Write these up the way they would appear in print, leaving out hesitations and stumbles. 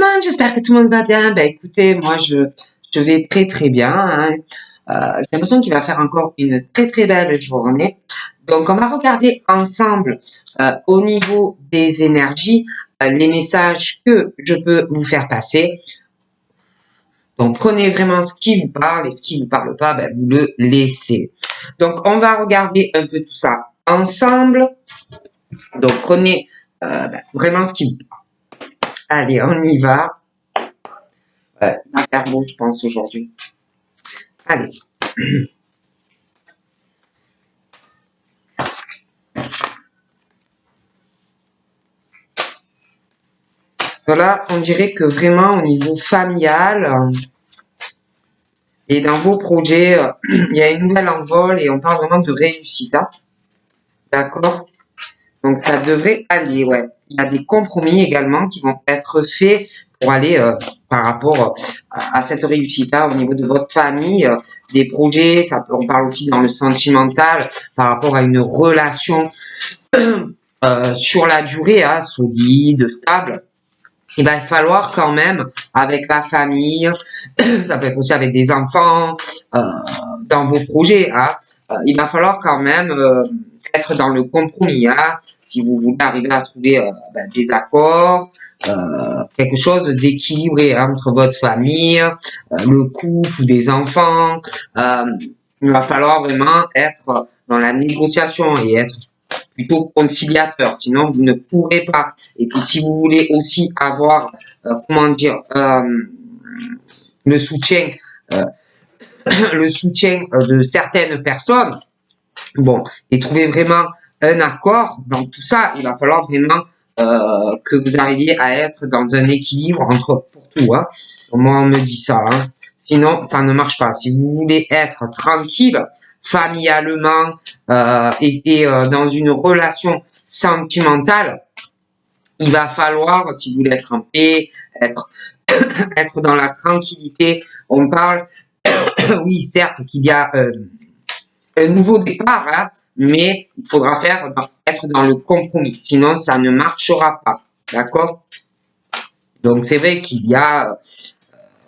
monde, j'espère que tout le monde va bien. Ben écoutez, moi je vais très très bien, hein. J'ai l'impression qu'il va faire encore une très très belle journée. Donc on va regarder ensemble au niveau des énergies les messages que je peux vous faire passer. Donc prenez vraiment ce qui vous parle et ce qui vous parle pas, ben, vous le laissez. Donc on va regarder un peu tout ça ensemble. Donc prenez vraiment ce qui vous parle. Allez, on y va. Il va faire beau, je pense, aujourd'hui. Allez. Voilà, on dirait que vraiment au niveau familial et dans vos projets, il y a une nouvelle envol et on parle vraiment de réussite. Hein. D'accord? Donc ça devrait aller, ouais. Il y a des compromis également qui vont être faits pour aller par rapport à cette réussite-là au niveau de votre famille, des projets, on parle aussi dans le sentimental par rapport à une relation sur la durée, hein, solide, stable. Il va falloir quand même, avec la famille, ça peut être aussi avec des enfants, dans vos projets, hein, il va falloir quand même être dans le compromis, hein, si vous voulez arriver à trouver des accords, quelque chose d'équilibré hein, entre votre famille, le couple ou des enfants. Il va falloir vraiment être dans la négociation et être plutôt conciliateur, sinon vous ne pourrez pas. Et puis si vous voulez aussi avoir, comment dire, le soutien, euh, le soutien de certaines personnes, bon, et trouver vraiment un accord dans tout ça, il va falloir vraiment que vous arriviez à être dans un équilibre entre pour tout. Hein. Moi, on me dit ça. Hein. Sinon, ça ne marche pas. Si vous voulez être tranquille, familialement et dans une relation sentimentale, il va falloir, si vous voulez être en paix, être dans la tranquillité, on parle, oui, certes qu'il y a un nouveau départ, hein, mais il faudra être dans le compromis, sinon ça ne marchera pas, d'accord? Donc c'est vrai qu'il y a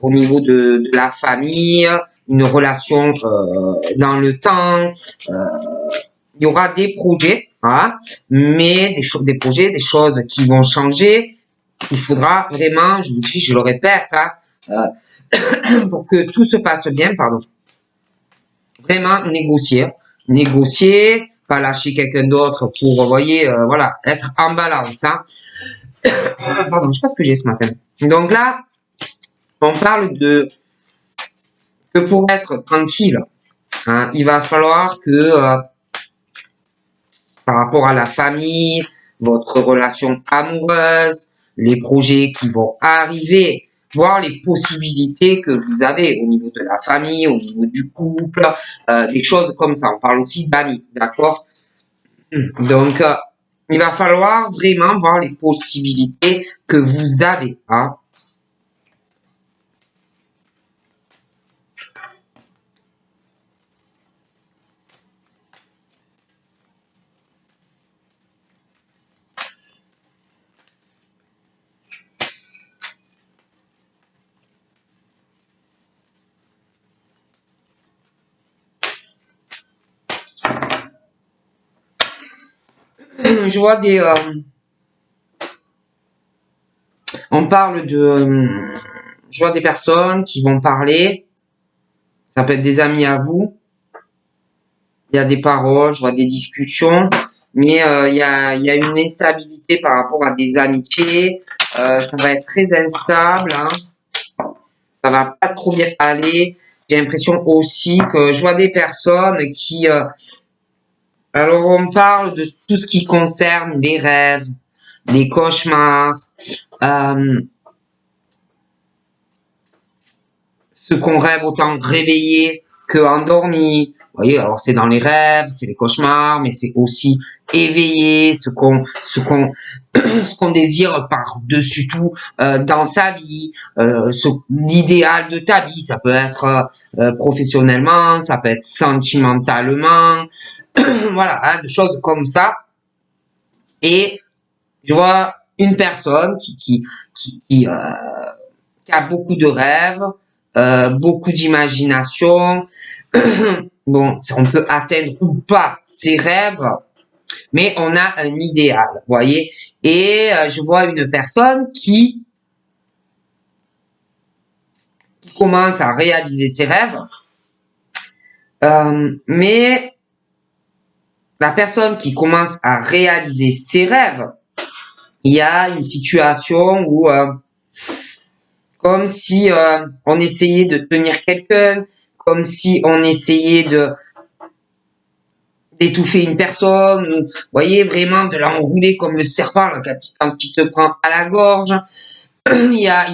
au niveau de la famille, une relation dans le temps, il y aura des projets, hein, mais des projets, des choses qui vont changer. Il faudra vraiment, je vous dis, je le répète, hein, pour que tout se passe bien, pardon, vraiment négocier, pas lâcher quelqu'un d'autre pour, vous voyez, voilà, être en balance. Hein. Pardon, je sais pas ce que j'ai ce matin. Donc là, on parle de que pour être tranquille, hein, il va falloir que par rapport à la famille, votre relation amoureuse, les projets qui vont arriver, voir les possibilités que vous avez au niveau de la famille, au niveau du couple, des choses comme ça. On parle aussi d'amis, d'accord? Donc, il va falloir vraiment voir les possibilités que vous avez. Hein. Je vois on parle je vois des personnes qui vont parler, ça peut être des amis à vous, il y a des paroles, je vois des discussions, mais il y a une instabilité par rapport à des amitiés, ça va être très instable, hein, ça va pas trop bien aller. J'ai l'impression aussi que je vois des personnes qui, alors on parle de tout ce qui concerne les rêves, les cauchemars, euh, ce qu'on rêve autant réveillé que endormi. Vous voyez, alors c'est dans les rêves, c'est les cauchemars, mais c'est aussi éveillé, ce qu'on désire par-dessus tout dans sa vie, l'idéal de ta vie. Ça peut être professionnellement, ça peut être sentimentalement, voilà, hein, des choses comme ça. Et je vois une personne qui a beaucoup de rêves, beaucoup d'imagination. Bon, on peut atteindre ou pas ses rêves, mais on a un idéal, vous voyez. Et je vois une personne qui commence à réaliser ses rêves, mais la personne qui commence à réaliser ses rêves, il y a une situation où comme si on essayait de tenir quelqu'un, comme si on essayait de d'étouffer une personne, ou, vous voyez, vraiment de l'enrouler comme le serpent là, quand il te prend à la gorge. Il y a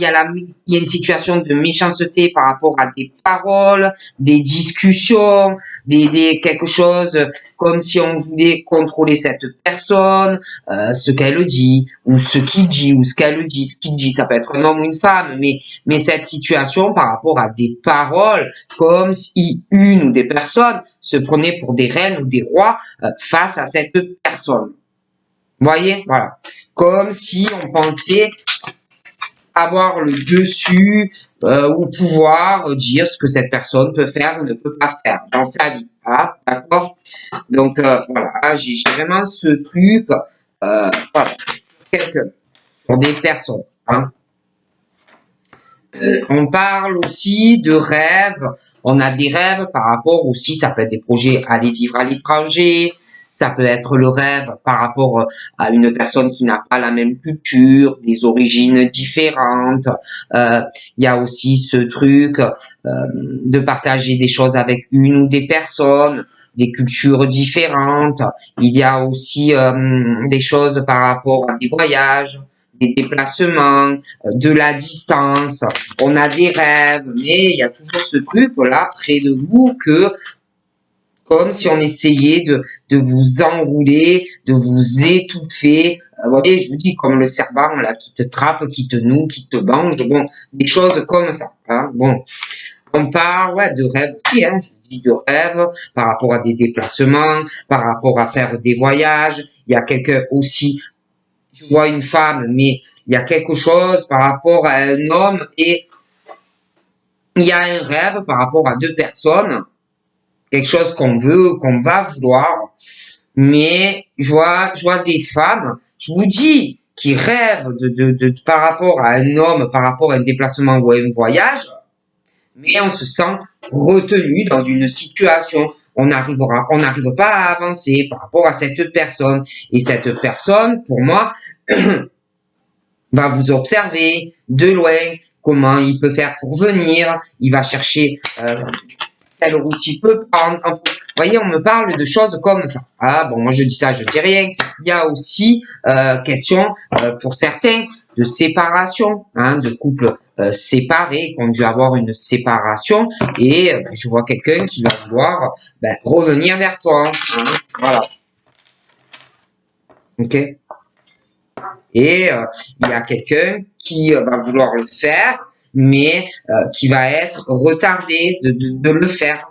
une situation de méchanceté par rapport à des paroles, des discussions, quelque chose comme si on voulait contrôler cette personne, ce qu'elle dit, ou ce qu'il dit, ou ce qu'elle dit, ce qu'il dit, ça peut être un homme ou une femme, mais cette situation par rapport à des paroles, comme si une ou des personnes se prenaient pour des reines ou des rois face à cette personne. Vous voyez, voilà. Comme si on pensait avoir le dessus ou pouvoir dire ce que cette personne peut faire ou ne peut pas faire dans sa vie. Hein, d'accord. Donc voilà, j'ai vraiment ce truc voilà, sur des personnes. Hein. On parle aussi de rêves. On a des rêves par rapport aussi, ça peut être des projets aller vivre à l'étranger, ça peut être le rêve par rapport à une personne qui n'a pas la même culture, des origines différentes. Il y a aussi ce truc de partager des choses avec une ou des personnes, des cultures différentes. Il y a aussi des choses par rapport à des voyages, des déplacements, de la distance. On a des rêves, mais il y a toujours ce truc là près de vous que comme si on essayait de vous enrouler, de vous étouffer. Vous voyez, je vous dis, comme le serpent là, qui te trappe, qui te noue, qui te mange, bon, des choses comme ça. Hein, bon, on parle ouais, de rêves aussi, hein, je vous dis de rêves par rapport à des déplacements, par rapport à faire des voyages. Il y a quelqu'un aussi, je vois une femme, mais il y a quelque chose par rapport à un homme et il y a un rêve par rapport à deux personnes, quelque chose qu'on veut, qu'on va vouloir, mais je vois des femmes, je vous dis, qui rêvent par rapport à un homme, par rapport à un déplacement ou à un voyage, mais on se sent retenu dans une situation. On n'arrive pas à avancer par rapport à cette personne. Et cette personne, pour moi, va vous observer de loin, comment il peut faire pour venir, il va chercher quelle route il peut prendre. Vous voyez, on me parle de choses comme ça. Ah, bon, moi je dis ça, je dis rien. Il y a aussi question pour certains de séparation, hein, de couples séparés qui ont dû avoir une séparation et je vois quelqu'un qui va vouloir revenir vers toi. Hein, voilà. Ok. Et il y a quelqu'un qui va vouloir le faire, mais qui va être retardé de le faire.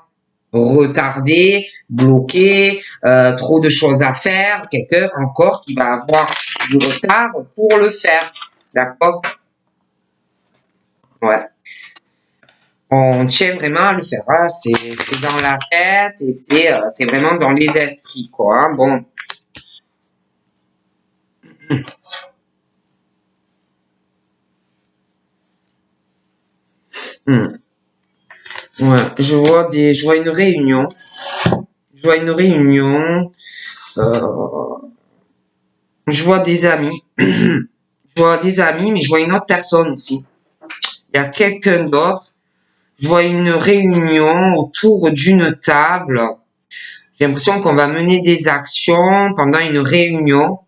Retardé, bloqué, trop de choses à faire, quelqu'un encore qui va avoir du retard pour le faire. D'accord? Ouais. On tient vraiment à le faire. Hein. C'est dans la tête et c'est vraiment dans les esprits, quoi. Hein. Bon. Hmm. Ouais, je vois une réunion. Je vois une réunion. Euh, je vois des amis. Je vois des amis, mais je vois une autre personne aussi. Il y a quelqu'un d'autre. Je vois une réunion autour d'une table. J'ai l'impression qu'on va mener des actions pendant une réunion.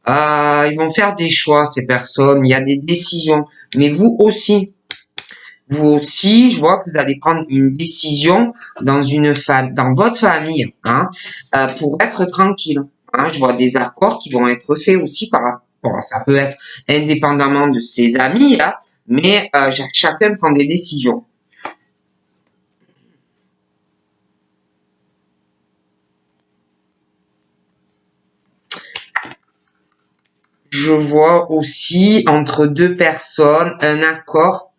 Ils vont faire des choix, ces personnes. Il y a des décisions. Mais vous aussi. Vous aussi, je vois que vous allez prendre une décision dans votre famille, hein, pour être tranquille. Hein. Je vois des accords qui vont être faits aussi par rapport à ça. Peut être indépendamment de ses amis, là, mais chacun prend des décisions. je vois aussi entre deux personnes un accord,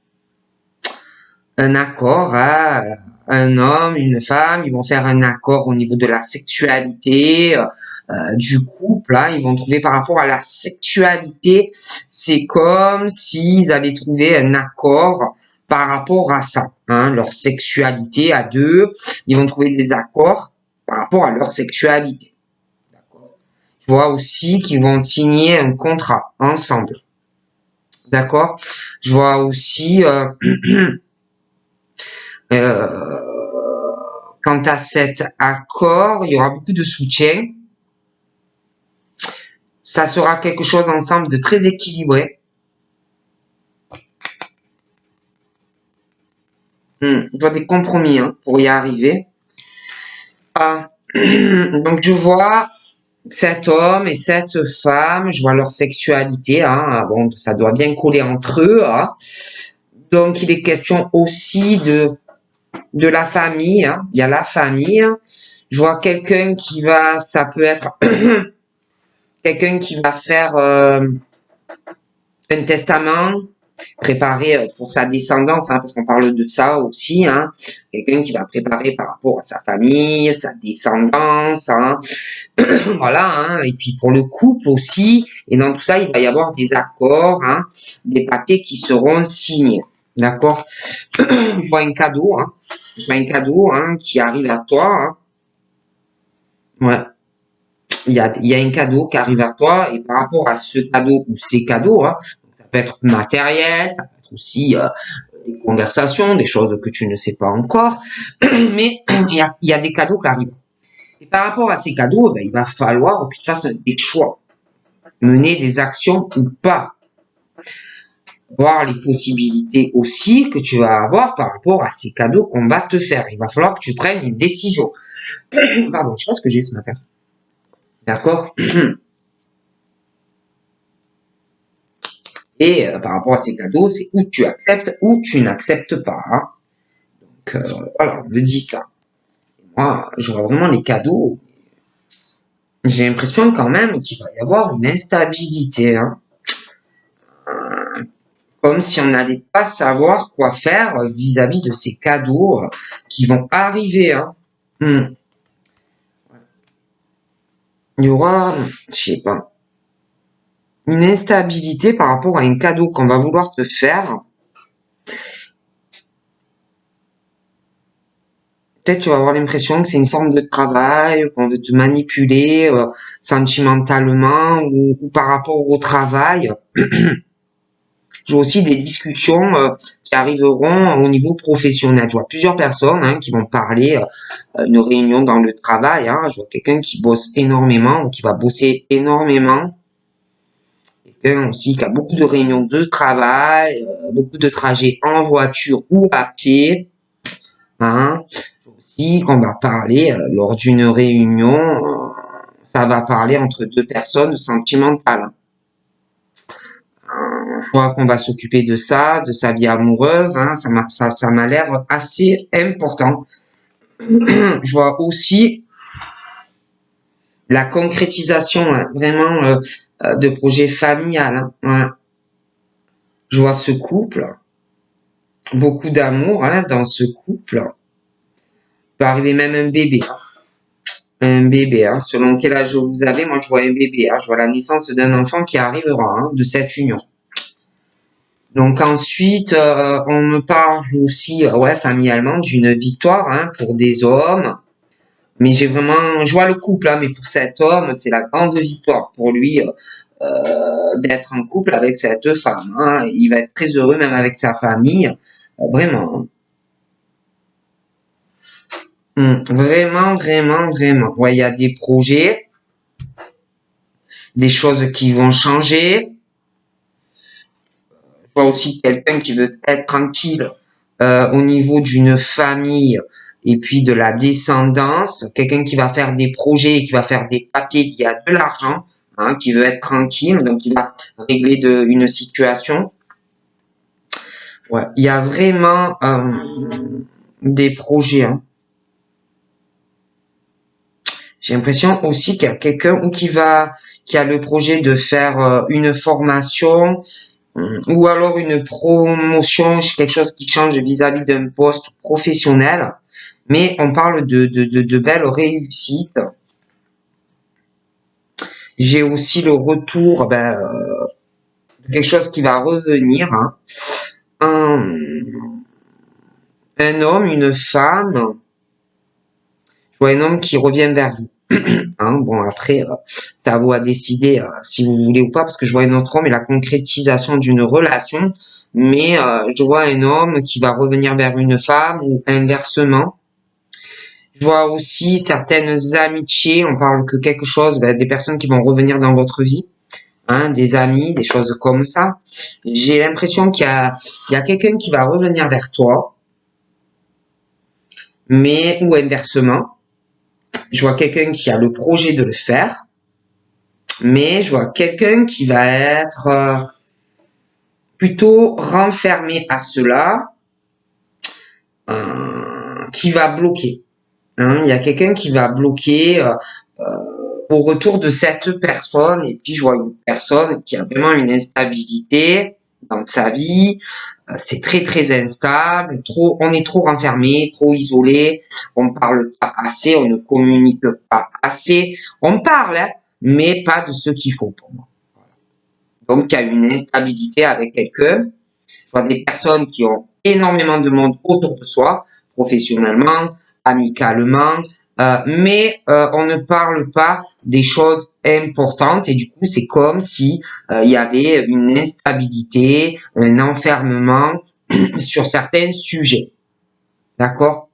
hein, un homme, une femme, ils vont faire un accord au niveau de la sexualité, du couple, hein, ils vont trouver par rapport à la sexualité, c'est comme s'ils allaient trouver un accord par rapport à ça, hein, leur sexualité à deux, ils vont trouver des accords par rapport à leur sexualité. D'accord. Je vois aussi qu'ils vont signer un contrat ensemble. D'accord. Je vois aussi quant à cet accord, il y aura beaucoup de soutien. Ça sera quelque chose ensemble de très équilibré. Je vois des compromis pour y arriver. Donc je vois cet homme et cette femme, je vois leur sexualité. Bon, ça doit bien coller entre eux. Donc il est question aussi de la famille. Il y a la famille. Je vois quelqu'un qui va, ça peut être quelqu'un qui va faire un testament préparé pour sa descendance, parce qu'on parle de ça aussi, quelqu'un qui va préparer par rapport à sa famille, sa descendance, voilà, et puis pour le couple aussi, et dans tout ça, il va y avoir des accords, des papiers qui seront signés, d'accord. Je vois un cadeau, qui arrive à toi, ouais. Il y a un cadeau qui arrive à toi, et par rapport à ce cadeau ou ces cadeaux, ça peut être matériel, ça peut être aussi des conversations, des choses que tu ne sais pas encore, mais il y a des cadeaux qui arrivent. Et par rapport à ces cadeaux, il va falloir que tu fasses des choix, mener des actions ou pas, voir les possibilités aussi que tu vas avoir par rapport à ces cadeaux qu'on va te faire. Il va falloir que tu prennes une décision. Pardon, je sais pas ce que j'ai ce matin. D'accord. Et par rapport à ces cadeaux, c'est où tu acceptes ou tu n'acceptes pas. Donc voilà, on me dit ça. Et moi, je vois vraiment les cadeaux. J'ai l'impression quand même qu'il va y avoir une instabilité. Comme si on n'allait pas savoir quoi faire vis-à-vis de ces cadeaux qui vont arriver. Il y aura, je sais pas, une instabilité par rapport à un cadeau qu'on va vouloir te faire. Peut-être tu vas avoir l'impression que c'est une forme de travail, qu'on veut te manipuler sentimentalement ou par rapport au travail. Je vois aussi des discussions qui arriveront au niveau professionnel. Je vois plusieurs personnes qui vont parler une réunion dans le travail. Je vois quelqu'un qui bosse énormément ou qui va bosser énormément. Quelqu'un aussi qui a beaucoup de réunions de travail, beaucoup de trajets en voiture ou à pied. Aussi qu'on va parler lors d'une réunion, ça va parler entre deux personnes sentimentales. Je vois qu'on va s'occuper de ça, de sa vie amoureuse, ça m'a l'air assez important. Je vois aussi la concrétisation vraiment de projets familial. Je vois ce couple, beaucoup d'amour dans ce couple. Il peut arriver même un bébé. Un bébé, selon quel âge vous avez, moi je vois un bébé, je vois la naissance d'un enfant qui arrivera de cette union. Donc ensuite, on me parle aussi, familialement, d'une victoire pour des hommes. Mais je vois le couple, mais pour cet homme, c'est la grande victoire pour lui d'être en couple avec cette femme. Il va être très heureux même avec sa famille, vraiment. Vraiment, vraiment, vraiment. Ouais, il y a des projets, des choses qui vont changer. Je vois aussi quelqu'un qui veut être tranquille au niveau d'une famille et puis de la descendance, quelqu'un qui va faire des projets, qui va faire des papiers, qui a de l'argent, qui veut être tranquille, donc qui va régler une situation. Ouais, il y a vraiment des projets. J'ai l'impression aussi qu'il y a quelqu'un ou qui a le projet de faire une formation ou alors une promotion, quelque chose qui change vis-à-vis d'un poste professionnel. Mais on parle de belles réussites. J'ai aussi le retour de quelque chose qui va revenir. Hein. Un homme, une femme. Je vois un homme qui revient vers vous. Hein, bon, après, c'est à vous à décider si vous voulez ou pas, parce que je vois un autre homme et la concrétisation d'une relation, mais je vois un homme qui va revenir vers une femme ou inversement. Je vois aussi certaines amitiés, on parle que quelque chose, des personnes qui vont revenir dans votre vie, hein, des amis, des choses comme ça. J'ai l'impression il y a quelqu'un qui va revenir vers toi, mais ou inversement. Je vois quelqu'un qui a le projet de le faire, mais je vois quelqu'un qui va être plutôt renfermé à cela, qui va bloquer. Hein. Il y a quelqu'un qui va bloquer au retour de cette personne, et puis je vois une personne qui a vraiment une instabilité dans sa vie, c'est très très instable, on est trop renfermé, trop isolé, on parle pas assez, on ne communique pas assez, on parle, hein, mais pas de ce qu'il faut pour moi. Donc il y a une instabilité avec quelqu'un. Je vois des personnes qui ont énormément de monde autour de soi, professionnellement, amicalement, on ne parle pas des choses importantes et du coup c'est comme si il y avait une instabilité, un enfermement sur certains sujets. D'accord?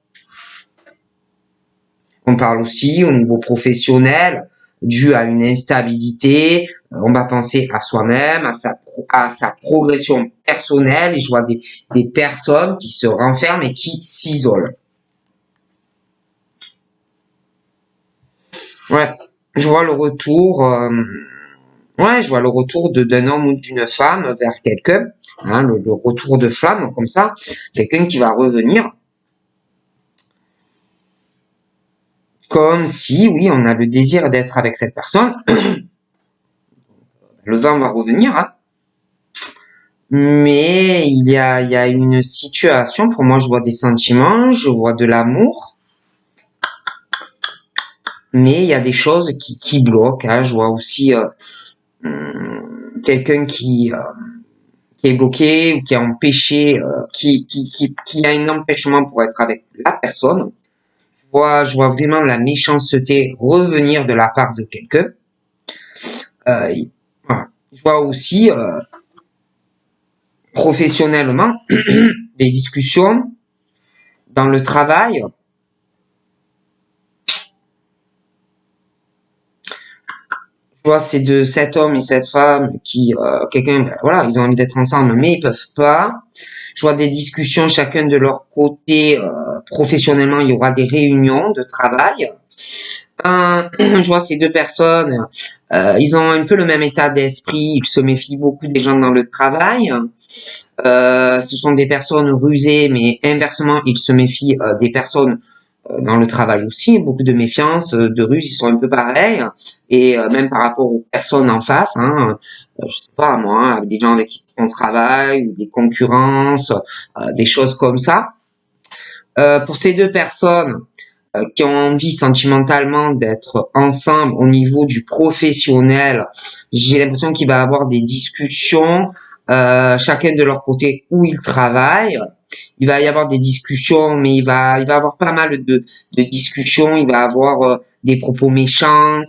On parle aussi au niveau professionnel dû à une instabilité. On va penser à soi-même, à sa progression personnelle et je vois des personnes qui se renferment et qui s'isolent. Ouais, je vois le retour. Je vois le retour d'un homme ou d'une femme vers quelqu'un. Hein, le retour de flamme comme ça, quelqu'un qui va revenir. Comme si, oui, on a le désir d'être avec cette personne. Le vent va revenir, hein. Mais il y a une situation, pour moi je vois des sentiments, je vois de l'amour, mais il y a des choses qui bloquent, hein. Je vois aussi quelqu'un qui est bloqué ou qui est empêché, qui a un empêchement pour être avec la personne. Je vois vraiment la méchanceté revenir de la part de quelqu'un. Voilà. Je vois aussi professionnellement des discussions dans le travail. Je vois cet homme et cette femme qui, voilà, ils ont envie d'être ensemble, mais ils peuvent pas. Je vois des discussions chacun de leur côté. Professionnellement, il y aura des réunions de travail. Je vois ces deux personnes, ils ont un peu le même état d'esprit, ils se méfient beaucoup des gens dans le travail. Ce sont des personnes rusées, mais inversement, ils se méfient des personnes dans le travail aussi. Beaucoup de méfiance, de ruse, ils sont un peu pareils. Et même par rapport aux personnes en face, hein, je sais pas moi, avec des gens avec qui on travaille, ou des concurrences, des choses comme ça. Pour ces deux personnes, qui ont envie sentimentalement d'être ensemble au niveau du professionnel, j'ai l'impression qu'il va y avoir des discussions, chacun de leur côté où ils travaillent. Il va y avoir des discussions, mais il va y avoir pas mal de discussions. Il va y avoir des propos méchants,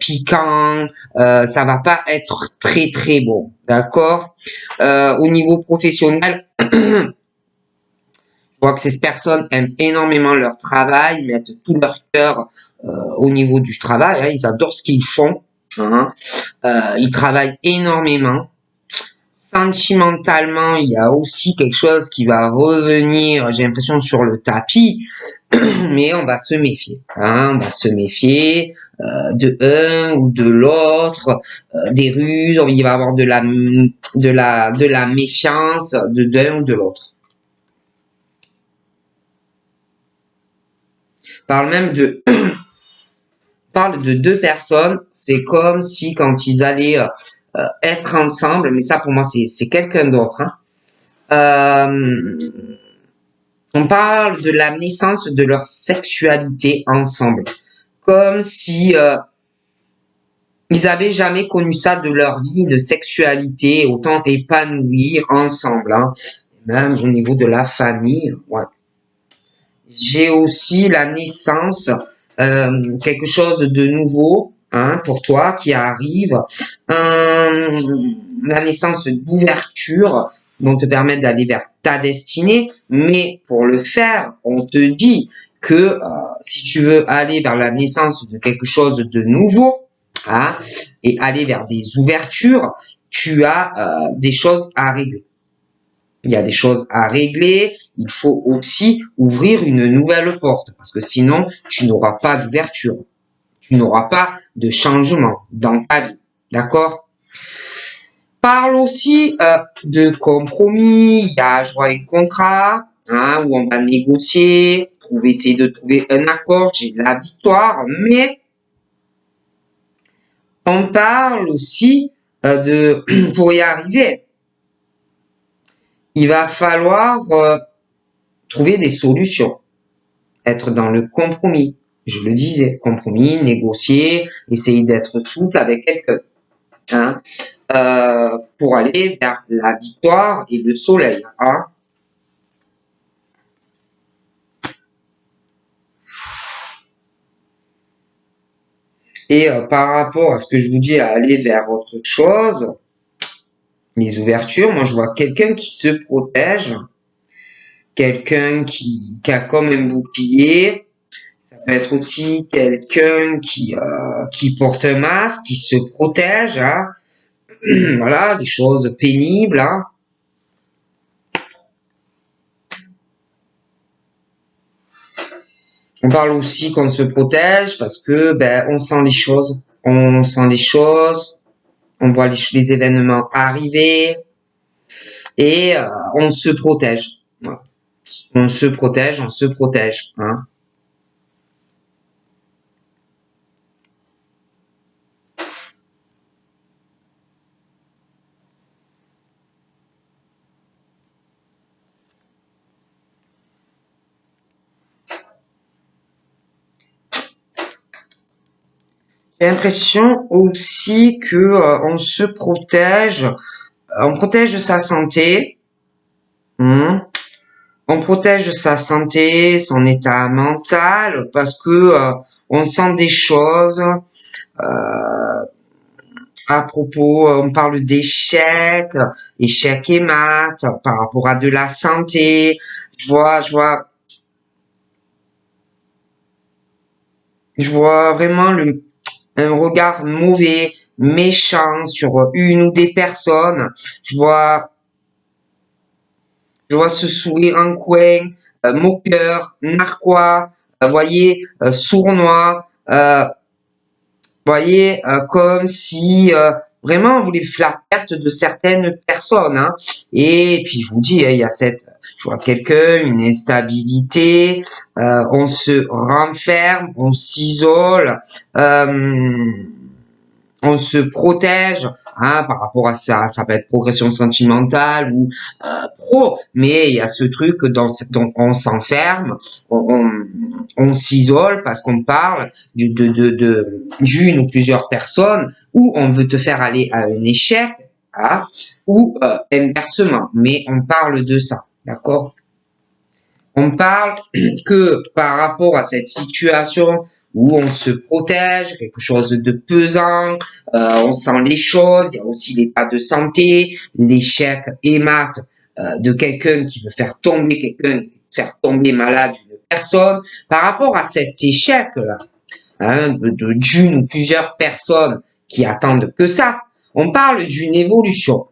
piquants. Ça va pas être très très bon, d'accord. Au niveau professionnel, je vois que ces personnes aiment énormément leur travail, mettent tout leur cœur au niveau du travail. Hein, ils adorent ce qu'ils font. Hein. Ils travaillent énormément. Sentimentalement, il y a aussi quelque chose qui va revenir, j'ai l'impression, sur le tapis, mais on va se méfier. Hein, on va se méfier de un ou de l'autre, des ruses, il va y avoir de la méfiance de d'un ou de l'autre. Parle même parle de deux personnes. C'est comme si quand ils allaient être ensemble, mais ça pour moi c'est quelqu'un d'autre. Hein. On parle de la naissance de leur sexualité ensemble, comme si ils avaient jamais connu ça de leur vie, une sexualité autant épanouie ensemble, hein. Même au niveau de la famille. Ouais. J'ai aussi la naissance, quelque chose de nouveau, hein, pour toi qui arrive, la naissance d'ouverture vont te permettre d'aller vers ta destinée, mais pour le faire, on te dit que si tu veux aller vers la naissance de quelque chose de nouveau, hein, et aller vers des ouvertures, tu as des choses à régler. Il y a des choses à régler, il faut aussi ouvrir une nouvelle porte, parce que sinon, tu n'auras pas d'ouverture, tu n'auras pas de changement dans ta vie, d'accord? Parle aussi de compromis, il y a, je vois, un contrat, hein, où on va négocier, essayer de trouver un accord, j'ai la victoire, mais on parle aussi pour y arriver, il va falloir trouver des solutions, être dans le compromis. Je le disais, compromis, négocier, essayer d'être souple avec quelqu'un, hein, pour aller vers la victoire et le soleil. Hein. Et par rapport à ce que je vous dis, à aller vers autre chose, les ouvertures, moi je vois quelqu'un qui se protège, quelqu'un qui a comme un bouclier. Ça peut être aussi quelqu'un qui porte un masque, qui se protège, hein. Voilà, des choses pénibles, hein. On parle aussi qu'on se protège parce que on sent les choses, on voit les événements arriver et on se protège. Voilà. On se protège, hein. J'ai l'impression aussi que on se protège, on protège sa santé, hein. On protège sa santé, son état mental, parce que on sent des choses à propos, on parle d'échecs, échecs et maths, par rapport à de la santé. Je vois vraiment un regard mauvais, méchant sur une ou des personnes. Je vois ce sourire en coin, moqueur, narquois, voyez, sournois, voyez, comme si vraiment on voulait la perte de certaines personnes. Hein. Et puis je vous dis, il y a je vois quelqu'un, une instabilité, on se renferme, on s'isole, on se protège, hein, par rapport à ça. Ça peut être progression sentimentale ou pro, mais il y a ce truc dont on s'enferme, on s'isole parce qu'on parle d'une ou plusieurs personnes où on veut te faire aller à un échec, hein, ou inversement. Mais on parle de ça, d'accord? On parle que par rapport à cette situation où on se protège, quelque chose de pesant, on sent les choses, il y a aussi l'état de santé, l'échec émate de quelqu'un qui veut faire tomber quelqu'un, faire tomber malade une personne. Par rapport à cet échec-là, hein, d'une ou plusieurs personnes qui attendent que ça, on parle d'une évolution,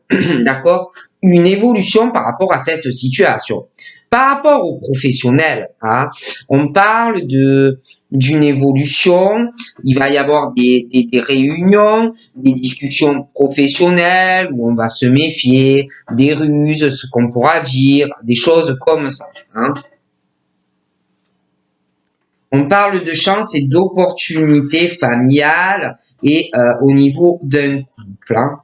d'accord? Une évolution par rapport à cette situation. Par rapport aux professionnels, hein, on parle d'une évolution. Il va y avoir des réunions, des discussions professionnelles où on va se méfier, des ruses, ce qu'on pourra dire, des choses comme ça. Hein. On parle de chance et d'opportunités familiales et au niveau d'un couple. Hein.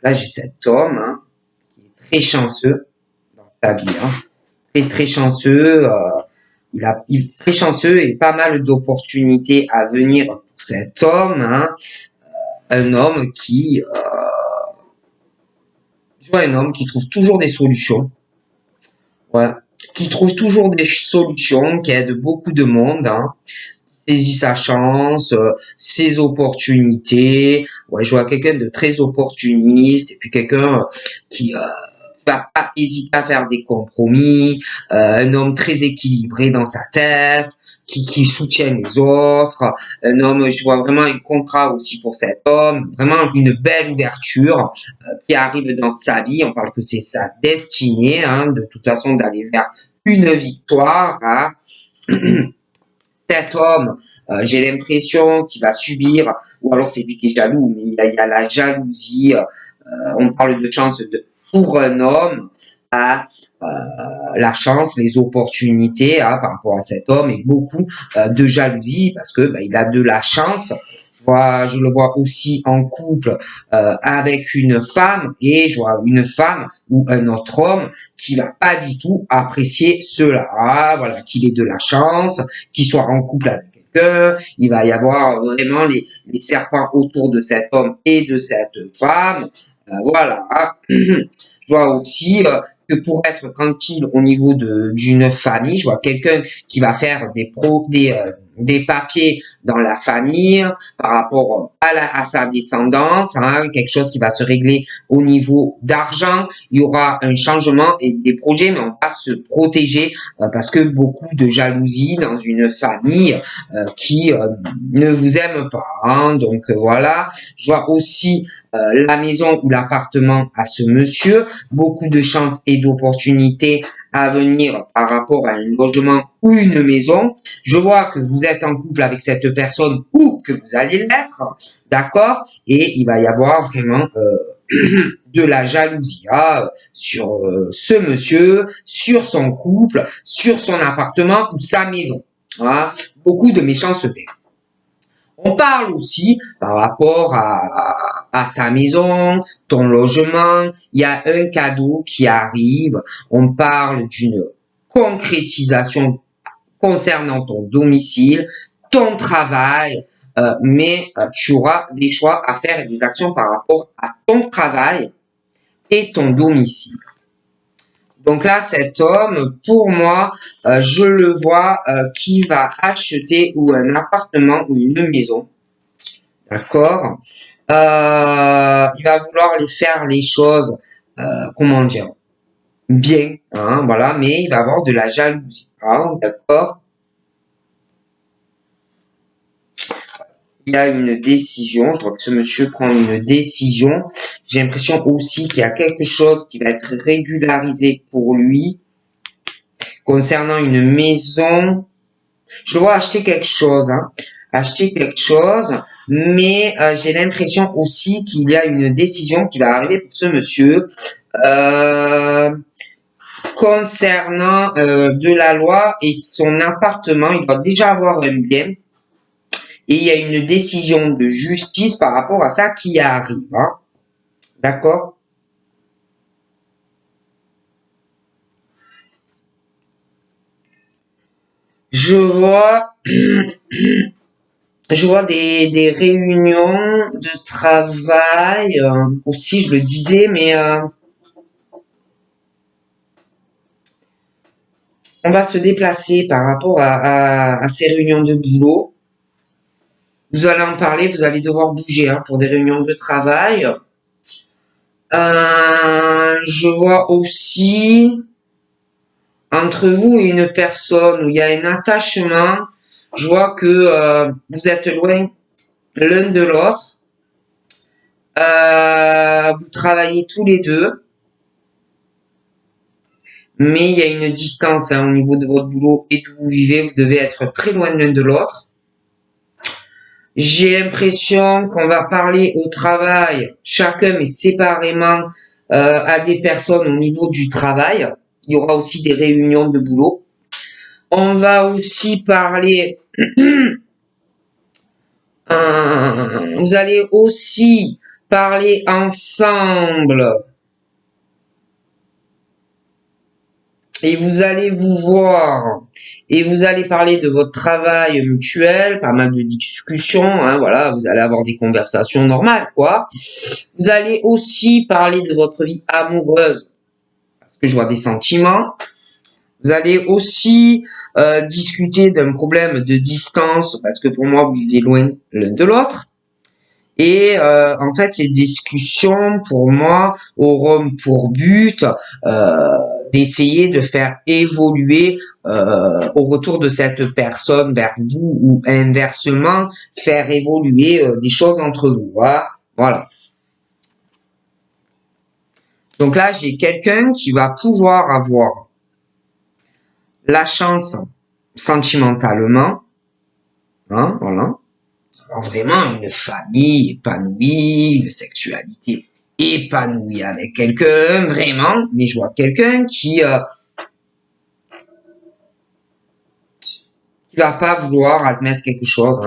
Là, j'ai cet homme hein, qui est très chanceux dans sa vie. Hein. Très chanceux. Il est très chanceux et pas mal d'opportunités à venir pour cet homme. Hein. Un homme qui... je vois un homme qui trouve toujours des solutions. Ouais. Qui trouve toujours des solutions, qui aide beaucoup de monde. Hein. Saisit sa chance, ses opportunités. Ouais, je vois quelqu'un de très opportuniste et puis quelqu'un qui va pas hésiter à faire des compromis, un homme très équilibré dans sa tête, qui soutient les autres, un homme, je vois vraiment un contrat aussi pour cet homme, vraiment une belle ouverture qui arrive dans sa vie. On parle que c'est sa destinée, hein, de toute façon d'aller vers une victoire. Hein. Cet homme, j'ai l'impression qu'il va subir, ou alors c'est lui qui est jaloux, mais il y a la jalousie. On parle de chance pour un homme à la chance, les opportunités hein, par rapport à cet homme et beaucoup de jalousie parce que il a de la chance. Je le vois aussi en couple avec une femme et je vois une femme ou un autre homme qui va pas du tout apprécier cela. Ah, voilà, qu'il ait de la chance, qu'il soit en couple avec quelqu'un. Il va y avoir vraiment les serpents autour de cet homme et de cette femme. Voilà. Je vois aussi que pour être tranquille au niveau d'une famille, je vois quelqu'un qui va faire des papiers dans la famille par rapport à sa descendance, hein, quelque chose qui va se régler au niveau d'argent. Il y aura un changement et des projets, mais on va se protéger parce que beaucoup de jalousie dans une famille qui ne vous aime pas. Hein. Donc voilà, je vois aussi la maison ou l'appartement à ce monsieur, beaucoup de chances et d'opportunités à venir par rapport à un logement ou une maison. Je vois que vous êtes en couple avec cette personne ou que vous allez l'être, d'accord? Et il va y avoir vraiment de la jalousie hein, sur ce monsieur, sur son couple, sur son appartement ou sa maison. Hein. Beaucoup de méchanceté. On parle aussi par rapport à ta maison, ton logement, il y a un cadeau qui arrive, on parle d'une concrétisation concernant ton domicile, ton travail, mais tu auras des choix à faire et des actions par rapport à ton travail et ton domicile. Donc là, cet homme, pour moi, je le vois qui va acheter ou un appartement ou une maison. D'accord. Il va vouloir les faire les choses, comment dire, bien, hein, voilà, mais il va avoir de la jalousie. Hein, d'accord. Il y a une décision, je vois que ce monsieur prend une décision. J'ai l'impression aussi qu'il y a quelque chose qui va être régularisé pour lui concernant une maison. Je dois acheter quelque chose, hein. Acheter quelque chose, mais j'ai l'impression aussi qu'il y a une décision qui va arriver pour ce monsieur concernant de la loi et son appartement. Il doit déjà avoir un bien et il y a une décision de justice par rapport à ça qui arrive. Hein. D'accord? Je vois des réunions de travail aussi, je le disais, mais on va se déplacer par rapport à ces réunions de boulot. Vous allez en parler, vous allez devoir bouger hein, pour des réunions de travail. Je vois aussi entre vous et une personne où il y a un attachement. Je vois que vous êtes loin l'un de l'autre. Vous travaillez tous les deux. Mais il y a une distance hein, au niveau de votre boulot et d'où vous vivez. Vous devez être très loin l'un de l'autre. J'ai l'impression qu'on va parler au travail, chacun mais séparément à des personnes au niveau du travail. Il y aura aussi des réunions de boulot. On va aussi parler Vous allez aussi parler ensemble. Et vous allez vous voir et vous allez parler de votre travail mutuel, pas mal de discussions, hein, voilà, vous allez avoir des conversations normales, quoi. Vous allez aussi parler de votre vie amoureuse, parce que je vois des sentiments. Vous allez aussi discuter d'un problème de distance, parce que pour moi, vous vivez loin l'un de l'autre. Et en fait, ces discussions, pour moi, auront pour but d'essayer de faire évoluer au retour de cette personne vers vous ou inversement, faire évoluer des choses entre vous. Voilà. Donc là, j'ai quelqu'un qui va pouvoir avoir la chance sentimentalement, hein, voilà, vraiment une famille épanouie, une sexualité épanouie avec quelqu'un, vraiment, mais je vois quelqu'un qui va pas vouloir admettre quelque chose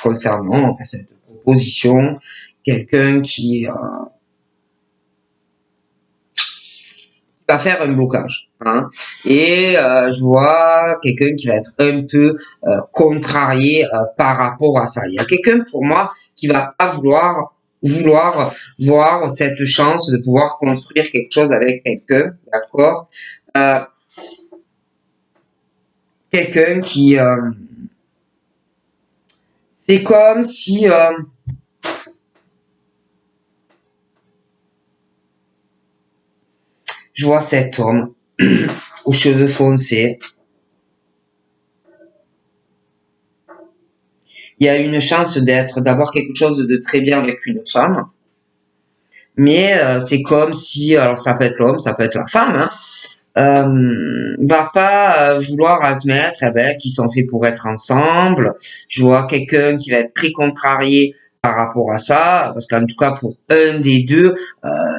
concernant cette proposition, quelqu'un qui va faire un blocage. Hein. Et je vois quelqu'un qui va être un peu contrarié par rapport à ça. Il y a quelqu'un pour moi qui va pas vouloir voir cette chance de pouvoir construire quelque chose avec quelqu'un, d'accord quelqu'un qui c'est comme si je vois cet homme aux cheveux foncés. Il y a une chance d'avoir quelque chose de très bien avec une femme. Mais c'est comme si, alors ça peut être l'homme, ça peut être la femme, hein, va pas vouloir admettre qu'ils sont faits pour être ensemble. Je vois quelqu'un qui va être très contrarié par rapport à ça, parce qu'en tout cas pour un des deux,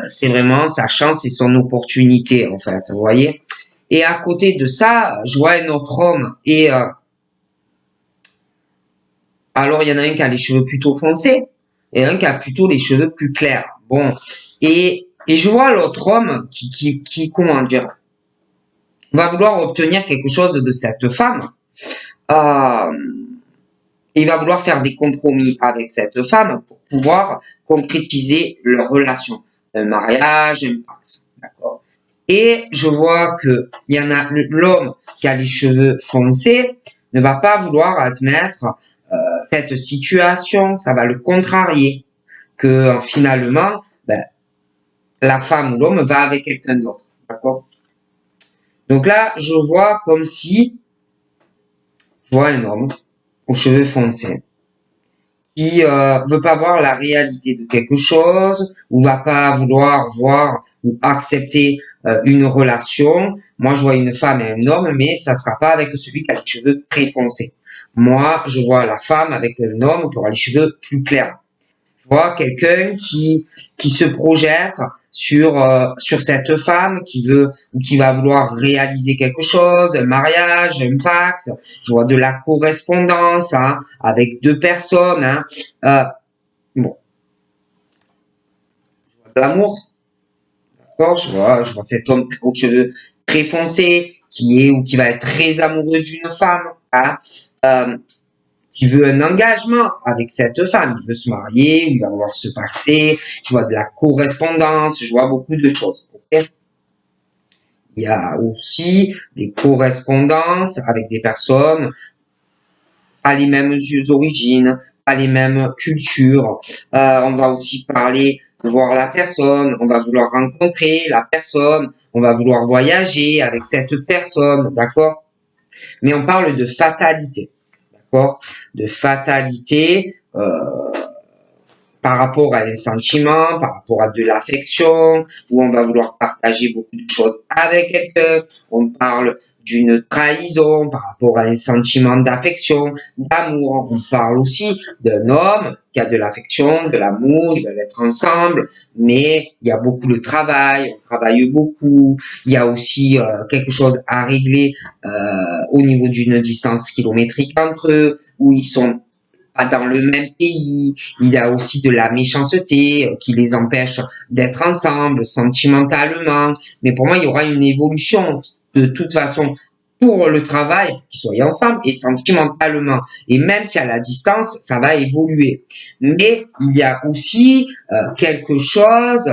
c'est vraiment sa chance et son opportunité en fait, vous voyez. Et à côté de ça, je vois un autre homme et alors il y en a un qui a les cheveux plutôt foncés et un qui a plutôt les cheveux plus clairs. Bon, et je vois l'autre homme qui comment dire va vouloir obtenir quelque chose de cette femme. Euh, il va vouloir faire des compromis avec cette femme pour pouvoir concrétiser leur relation. Un mariage, un pax. D'accord. Et je vois que il y en a l'homme qui a les cheveux foncés ne va pas vouloir admettre cette situation, ça va le contrarier, que finalement, ben, la femme ou l'homme va avec quelqu'un d'autre. D'accord. Donc là, je vois comme si je vois un homme aux cheveux foncés qui veut pas voir la réalité de quelque chose ou va pas vouloir voir ou accepter une relation. Moi, je vois une femme et un homme, mais ça sera pas avec celui qui a les cheveux très foncés. Moi, je vois la femme avec un homme qui aura les cheveux plus clairs. Je vois quelqu'un qui se projette sur cette femme qui veut ou qui va vouloir réaliser quelque chose, un mariage, un pax. Je vois de la correspondance hein, avec deux personnes. Hein. Bon, de l'amour, d'accord. Je vois cet homme aux cheveux très foncés qui est ou qui va être très amoureux d'une femme. Hein. Qui veut un engagement avec cette femme. Il veut se marier, il va vouloir se passer. Je vois de la correspondance, je vois beaucoup de choses. Okay. Il y a aussi des correspondances avec des personnes pas les mêmes origines, pas les mêmes cultures. On va aussi parler de voir la personne, on va vouloir rencontrer la personne, on va vouloir voyager avec cette personne, d'accord? Mais on parle de fatalité. De fatalité par rapport à un sentiment, par rapport à de l'affection, où on va vouloir partager beaucoup de choses avec quelqu'un. On parle d'une trahison par rapport à un sentiment d'affection, d'amour. On parle aussi d'un homme qui a de l'affection, de l'amour, ils veulent être ensemble, mais il y a beaucoup de travail, on travaille beaucoup. Il y a aussi quelque chose à régler au niveau d'une distance kilométrique entre eux, où ils sont pas dans le même pays. Il y a aussi de la méchanceté qui les empêche d'être ensemble sentimentalement. Mais pour moi, il y aura une évolution de toute façon pour le travail, pour qu'ils soient ensemble et sentimentalement. Et même si à la distance, ça va évoluer. Mais il y a aussi quelque chose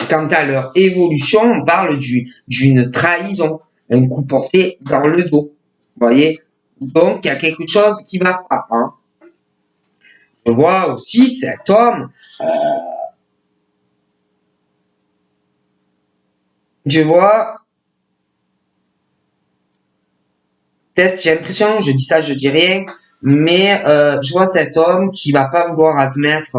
quant à leur évolution, on parle d'une trahison, un coup porté dans le dos. Vous voyez? Donc, il y a quelque chose qui va pas. Hein. Je vois aussi cet homme, je vois, peut-être j'ai l'impression, je dis ça, je dis rien, mais je vois cet homme qui va pas vouloir admettre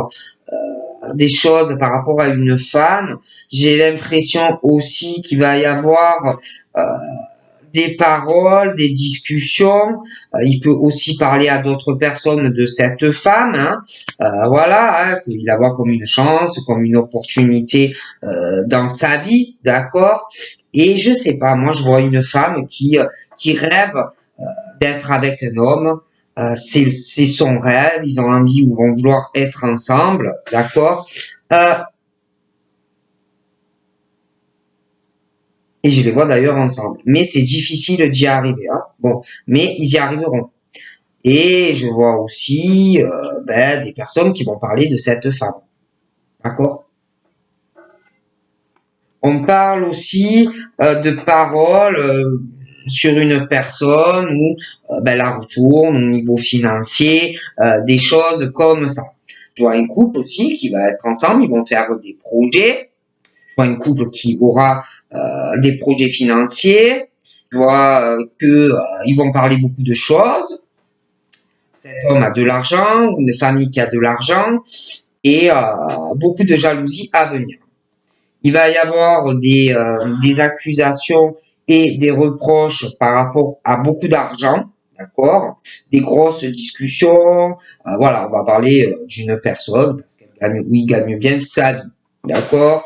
des choses par rapport à une femme. J'ai l'impression aussi qu'il va y avoir des paroles, des discussions. Il peut aussi parler à d'autres personnes de cette femme. Hein. Voilà, hein, qu'il la voit comme une chance, comme une opportunité dans sa vie, d'accord. Et je sais pas, moi je vois une femme qui rêve d'être avec un homme. C'est son rêve, ils ont envie ou vont vouloir être ensemble, d'accord. Et je les vois d'ailleurs ensemble. Mais c'est difficile d'y arriver. Hein. Bon, mais ils y arriveront. Et je vois aussi des personnes qui vont parler de cette femme. D'accord? On parle aussi de paroles sur une personne où la retourne au niveau financier, des choses comme ça. Je vois un couple aussi qui va être ensemble, ils vont faire des projets. Je vois un couple qui aura des projets financiers. Je vois que ils vont parler beaucoup de choses. Cet homme a de l'argent, une famille qui a de l'argent et beaucoup de jalousie à venir. Il va y avoir des accusations et des reproches par rapport à beaucoup d'argent, d'accord? Des grosses discussions. Voilà, on va parler d'une personne parce qu'elle gagne, oui, gagne bien sa vie, d'accord?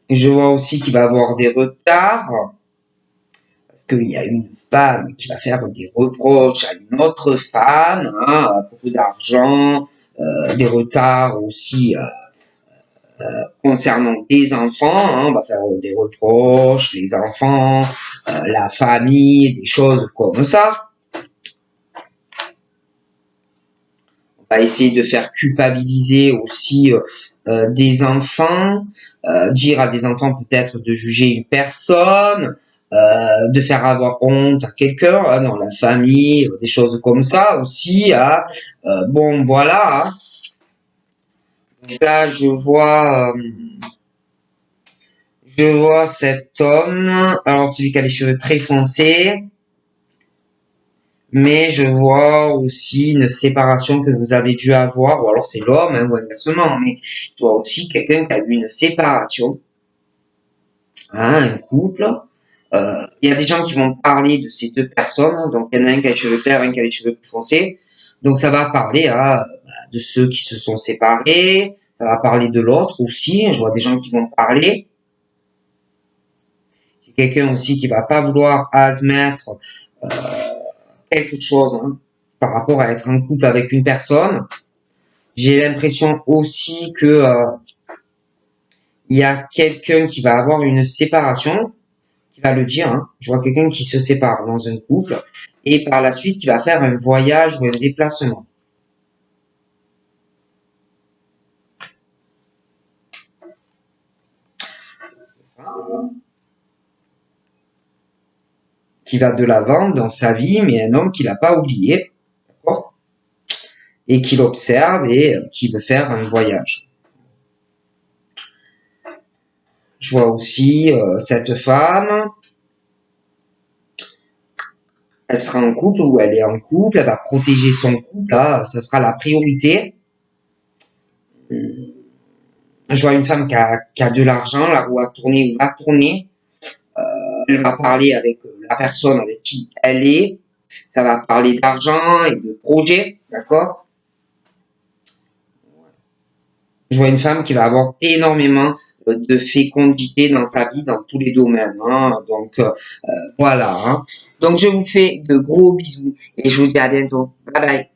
Je vois aussi qu'il va avoir des retards parce qu'il y a une femme qui va faire des reproches à une autre femme, hein, beaucoup d'argent, des retards aussi concernant les enfants, hein, on va faire des reproches, les enfants, la famille, des choses comme ça. On va essayer de faire culpabiliser aussi des enfants, dire à des enfants peut-être de juger une personne, de faire avoir honte à quelqu'un hein, dans la famille, des choses comme ça aussi. Hein. Bon, voilà. Hein. Donc là, je vois cet homme, alors celui qui a les cheveux très foncés, mais je vois aussi une séparation que vous avez dû avoir, ou alors c'est l'homme, hein, ou inversement, mais je vois aussi quelqu'un qui a eu une séparation, hein, un couple. Il y a des gens qui vont parler de ces deux personnes, hein, donc il y en a un qui a les cheveux clairs, un qui a les cheveux plus foncés, donc ça va parler de ceux qui se sont séparés, ça va parler de l'autre aussi, je vois des gens qui vont parler. Quelqu'un aussi qui va pas vouloir admettre euh, quelque chose hein, par rapport à être en couple avec une personne. J'ai l'impression aussi que il y a quelqu'un qui va avoir une séparation, qui va le dire. Hein. Je vois quelqu'un qui se sépare dans un couple et par la suite qui va faire un voyage ou un déplacement. Qui va de l'avant dans sa vie, mais un homme qui l'a pas oublié, d'accord, et qui l'observe et qui veut faire un voyage. Je vois aussi cette femme. Elle sera en couple ou elle est en couple. Elle va protéger son couple. Là, ça sera la priorité. Je vois une femme qui a de l'argent. La roue a tourné ou va tourner. Elle va parler avec la personne avec qui elle est. Ça va parler d'argent et de projet. D'accord? Je vois une femme qui va avoir énormément de fécondité dans sa vie, dans tous les domaines. Hein. Donc, voilà. Hein. Donc, je vous fais de gros bisous et je vous dis à bientôt. Bye bye.